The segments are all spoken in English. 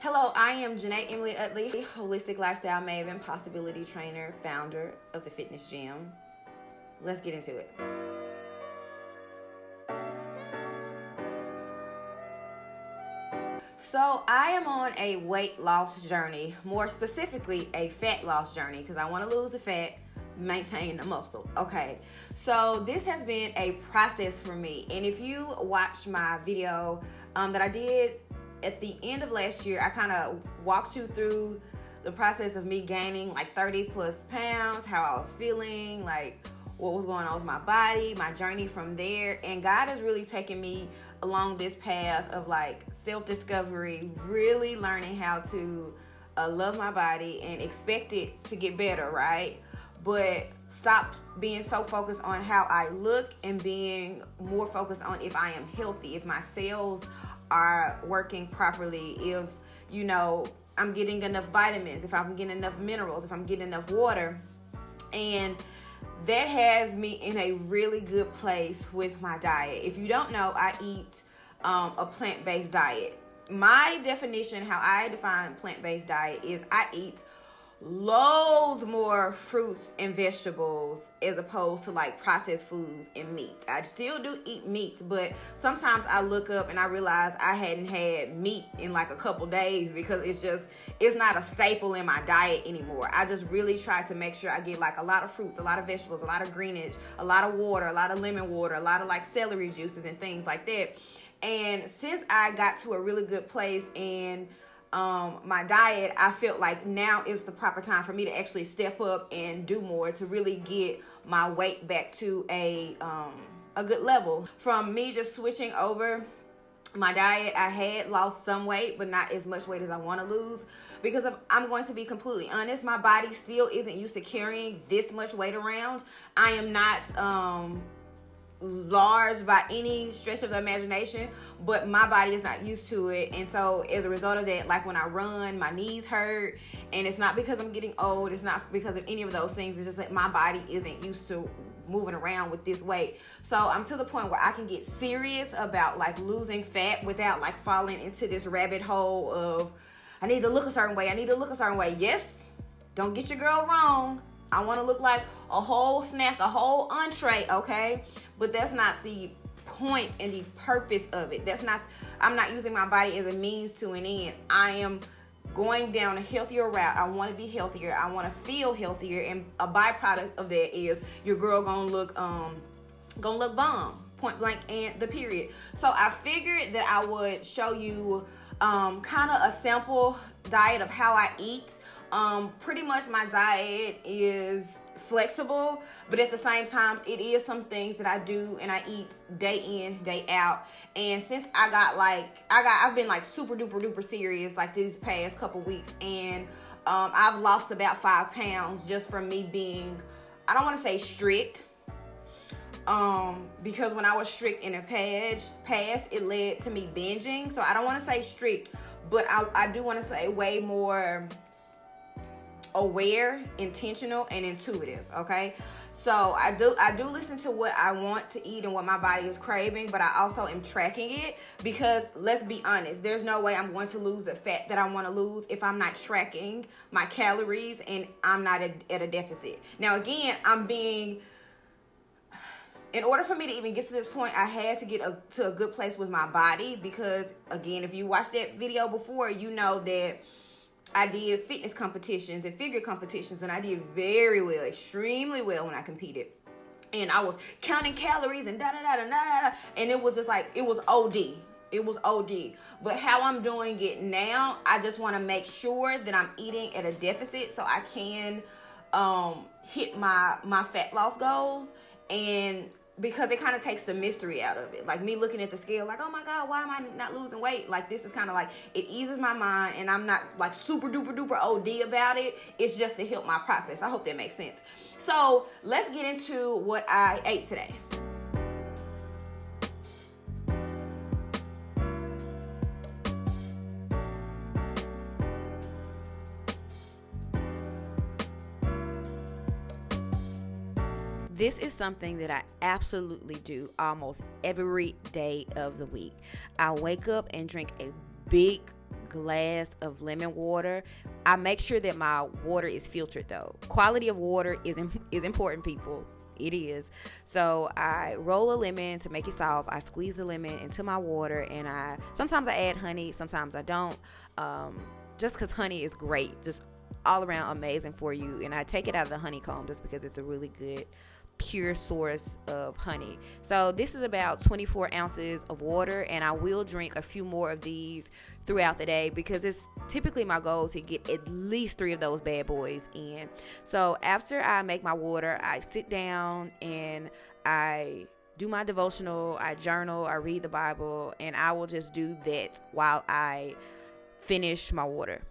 Hello, I am Jená Utley, holistic lifestyle maven, possibility trainer, founder of the Fitness Gym. Let's get into it. So I am on a weight loss journey, more specifically a fat loss journey, because I want to lose the fat, maintain the muscle. Okay, so this has been a process for me, and if you watch my video that I did at the end of last year, I kind of walked you through the process of me gaining like 30 plus pounds, how I was feeling, like what was going on with my body, my journey from there. And God has really taken me along this path of like self-discovery, really learning how to love my body and expect it to get better, right? But stop being so focused on how I look and being more focused on if I am healthy, if my cells are working properly, if, you know, I'm getting enough vitamins, if I'm getting enough minerals, if I'm getting enough water. And that has me in a really good place with my diet. If you don't know, I eat a plant-based diet. My definition, how I define plant-based diet, is I eat loads more fruits and vegetables as opposed to like processed foods and meats. I still do eat meats, but sometimes I look up and I realize I hadn't had meat in like a couple days because it's not a staple in my diet anymore. I just really try to make sure I get like a lot of fruits, a lot of vegetables, a lot of greenage, a lot of water, a lot of lemon water, a lot of like celery juices and things like that. And since I got to a really good place in my diet, I felt like now is the proper time for me to actually step up and do more to really get my weight back to a good level. From me just switching over my diet, I had lost some weight, but not as much weight as I want to lose, because I'm going to be completely honest, my body still isn't used to carrying this much weight around. I am not large by any stretch of the imagination, but my body is not used to it. And so as a result of that, like when I run, my knees hurt, and it's not because I'm getting old, it's not because of any of those things, it's just that my body isn't used to moving around with this weight. So I'm to the point where I can get serious about like losing fat without like falling into this rabbit hole of I need to look a certain way. Yes, don't get your girl wrong, I want to look like a whole snack, a whole entree, okay? But that's not the point and the purpose of it. I'm not using my body as a means to an end. I am going down a healthier route. I want to be healthier. I want to feel healthier. And a byproduct of that is your girl gonna look bomb, point blank and the period. So I figured that I would show you kind of a sample diet of how I eat. Pretty much my diet is flexible, but at the same time, it is some things that I do and I eat day in, day out. And since I've been like super duper serious like these past couple weeks, and I've lost about 5 pounds just from me being, I don't want to say strict, because when I was strict in the past, it led to me binging. So I don't want to say strict, but I do want to say way more aware, intentional, and intuitive. Okay, so I do listen to what I want to eat and what my body is craving, but I also am tracking it, because let's be honest, there's no way I'm going to lose the fat that I want to lose if I'm not tracking my calories and I'm not at a deficit. Now again, in order for me to even get to this point, I had to get to a good place with my body, because again, if you watched that video before, you know that I did fitness competitions and figure competitions, and I did very well, extremely well when I competed. And I was counting calories and da-da-da-da-da-da, and it was just like, it was OD. It was OD. But how I'm doing it now, I just want to make sure that I'm eating at a deficit so I can hit my fat loss goals. And because it kind of takes the mystery out of it. Like me looking at the scale like, oh my God, why am I not losing weight? Like this is kind of like, it eases my mind, and I'm not like super duper OD about it. It's just to help my process. I hope that makes sense. So let's get into what I ate today. This is something that I absolutely do almost every day of the week. I wake up and drink a big glass of lemon water. I make sure that my water is filtered though. Quality of water is important, people. It is. So I roll a lemon to make it soft. I squeeze the lemon into my water, and sometimes I add honey, sometimes I don't. Just because honey is great, just all around amazing for you. And I take it out of the honeycomb just because it's a really good pure source of honey. So this is about 24 ounces of water, and I will drink a few more of these throughout the day because it's typically my goal to get at least 3 of those bad boys in. So after I make my water, I sit down and I do my devotional, I journal, I read the Bible, and I will just do that while I finish my water.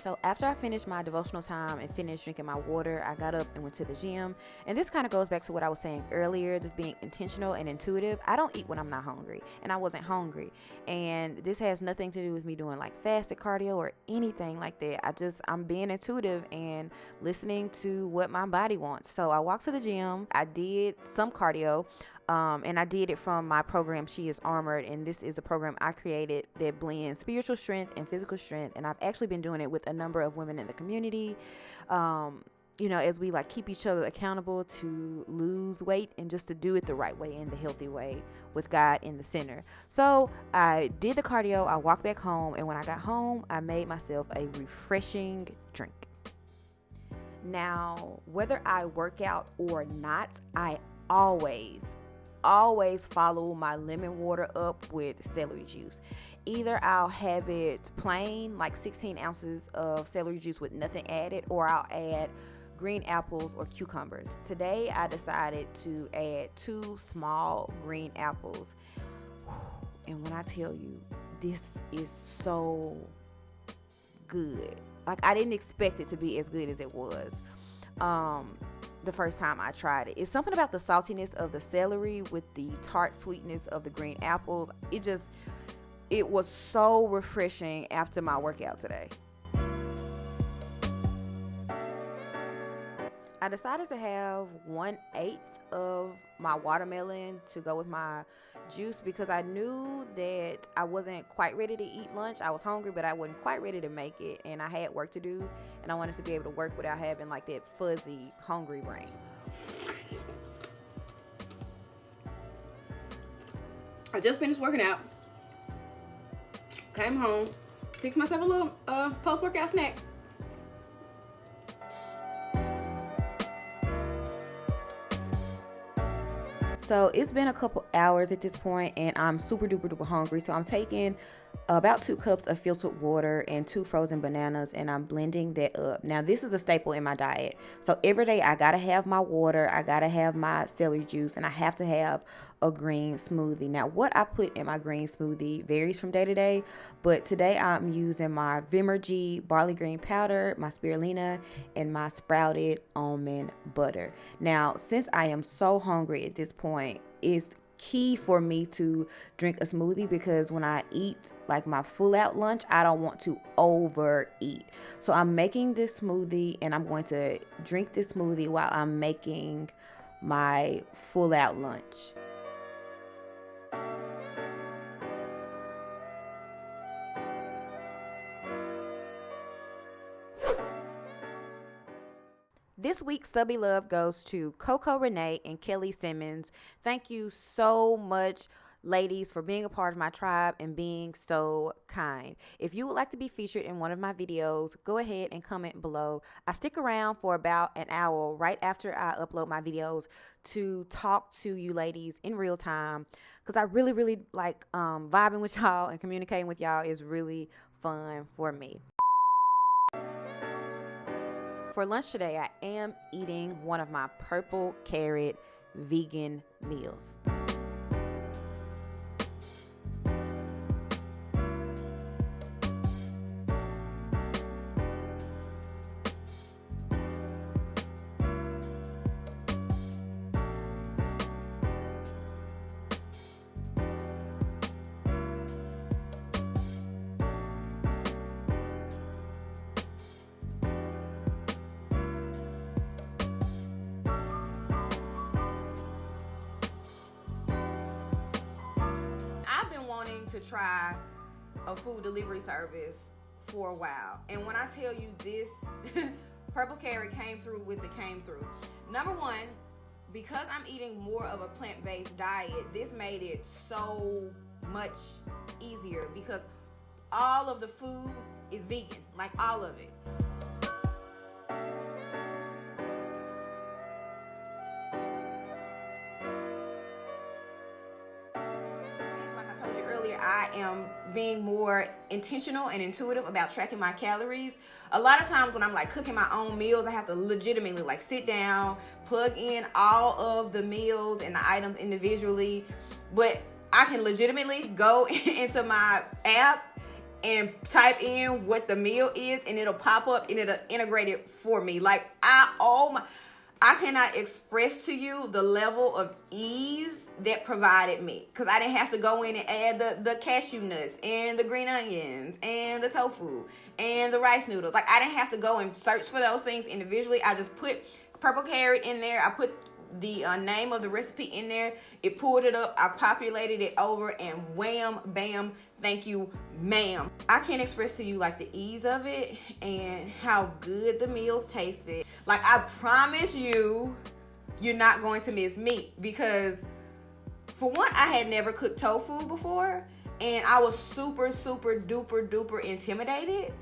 So after I finished my devotional time and finished drinking my water, I got up and went to the gym. And this kind of goes back to what I was saying earlier, just being intentional and intuitive. I don't eat when I'm not hungry, and I wasn't hungry. And this has nothing to do with me doing like fasted cardio or anything like that. I'm being intuitive and listening to what my body wants. So I walked to the gym. I did some cardio. And I did it from my program, She is Armored. And this is a program I created that blends spiritual strength and physical strength. And I've actually been doing it with a number of women in the community, as we like keep each other accountable to lose weight and just to do it the right way and the healthy way with God in the center. So I did the cardio. I walked back home. And when I got home, I made myself a refreshing drink. Now, whether I work out or not, I always follow my lemon water up with celery juice. Either I'll have it plain, like 16 ounces of celery juice with nothing added, or I'll add green apples or cucumbers. Today I decided to add 2 small green apples. And when I tell you, this is so good. Like, I didn't expect it to be as good as it was. The first time I tried it. It's something about the saltiness of the celery with the tart sweetness of the green apples. It was so refreshing after my workout today. I decided to have 1/8 of my watermelon to go with my juice because I knew that I wasn't quite ready to eat lunch. I was hungry, but I wasn't quite ready to make it, and I had work to do, and I wanted to be able to work without having like that fuzzy, hungry brain. I just finished working out, came home, fixed myself a little post-workout snack. So it's been a couple hours at this point, and I'm super duper hungry. So I'm taking about 2 cups of filtered water and 2 frozen bananas, and I'm blending that up. Now, this is a staple in my diet. So every day I gotta have my water, I gotta have my celery juice, and I have to have a green smoothie. Now, what I put in my green smoothie varies from day to day, but today I'm using my Vimergy barley green powder, my spirulina, and my sprouted almond butter. Now, since I am so hungry at this point, it's key for me to drink a smoothie because when I eat like my full out lunch, I don't want to overeat. So I'm making this smoothie, and I'm going to drink this smoothie while I'm making my full out lunch. This week's Subby Love goes to Coco Renee and Kelly Simmons. Thank you so much, ladies, for being a part of my tribe and being so kind. If you would like to be featured in one of my videos, go ahead and comment below. I stick around for about an hour right after I upload my videos to talk to you ladies in real time because I really like vibing with y'all, and communicating with y'all is really fun for me. For lunch today, I am eating one of my purple carrot vegan meals. wanting to try a food delivery service for a while. And when I tell you this, Purple Carrot came through with it came through. Number one, because I'm eating more of a plant-based diet, this made it so much easier because all of the food is vegan, like all of it. Like I told you earlier, I am being more intentional and intuitive about tracking my calories. A lot of times when I'm like cooking my own meals, I have to legitimately like sit down, plug in all of the meals and the items individually. But I can legitimately go into my app and type in what the meal is, and it'll pop up and it'll integrate it for me. Like I cannot express to you the level of ease that provided me, because I didn't have to go in and add the cashew nuts and the green onions and the tofu and the rice noodles. Like I didn't have to go and search for those things individually. I just put Purple Carrot in there. I put the name of the recipe in there. It pulled it up. I populated it over, and wham, bam, thank you, ma'am. I can't express to you like the ease of it and how good the meals tasted. Like I promise you, you're not going to miss meat, because for one, I had never cooked tofu before, and I was super duper intimidated.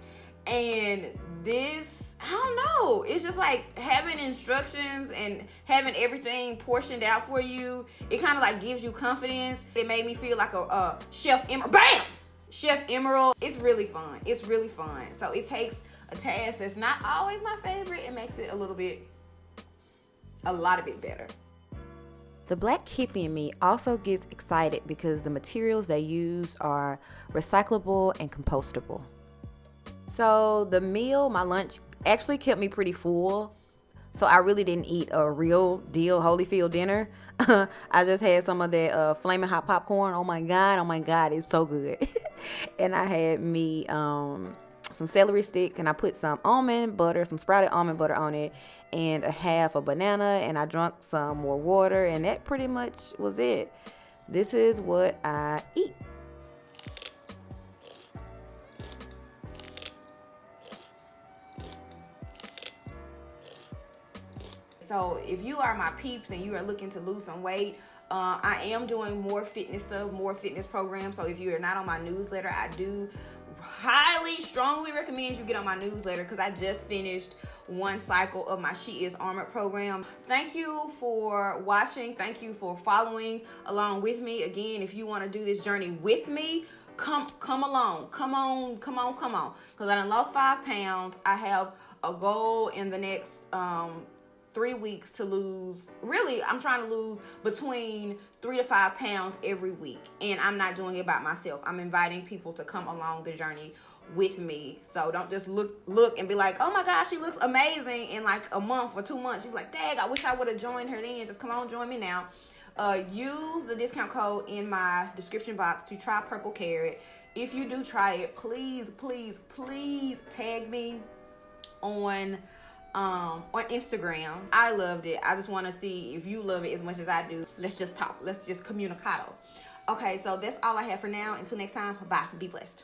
And this, I don't know, it's just like having instructions and having everything portioned out for you. It kind of like gives you confidence. It made me feel like a Chef Emerald. Bam! Chef Emerald. It's really fun. It's really fun. So it takes a task that's not always my favorite and makes it a lot bit better. The Black hippie in me also gets excited because the materials they use are recyclable and compostable. So the meal, my lunch, actually kept me pretty full. So I really didn't eat a real deal Holyfield dinner. I just had some of that flaming hot popcorn. Oh my God, it's so good. And I had me some celery stick, and I put some sprouted almond butter on it, and a half a banana, and I drank some more water, and that pretty much was it. This is what I eat. So if you are my peeps and you are looking to lose some weight, I am doing more fitness stuff, more fitness programs. So if you are not on my newsletter, I do strongly recommend you get on my newsletter, because I just finished one cycle of my She Is Armored program. Thank you for watching. Thank you for following along with me. Again, if you want to do this journey with me, come along. Come on. Because I done lost 5 pounds. I have a goal in the next 3 weeks to lose. Really, I'm trying to lose between 3 to 5 pounds every week. And I'm not doing it by myself. I'm inviting people to come along the journey with me. So don't just look and be like, oh my gosh, she looks amazing in like a month or 2 months. You're like, dang, I wish I would have joined her then. Just come on, join me now. Use the discount code in my description box to try Purple Carrot. If you do try it, please tag me on Instagram. I loved it. I just want to see if you love it as much as I do. Let's just talk. Let's just communicado. Okay, so that's all I have for now. Until next time, bye. Be blessed.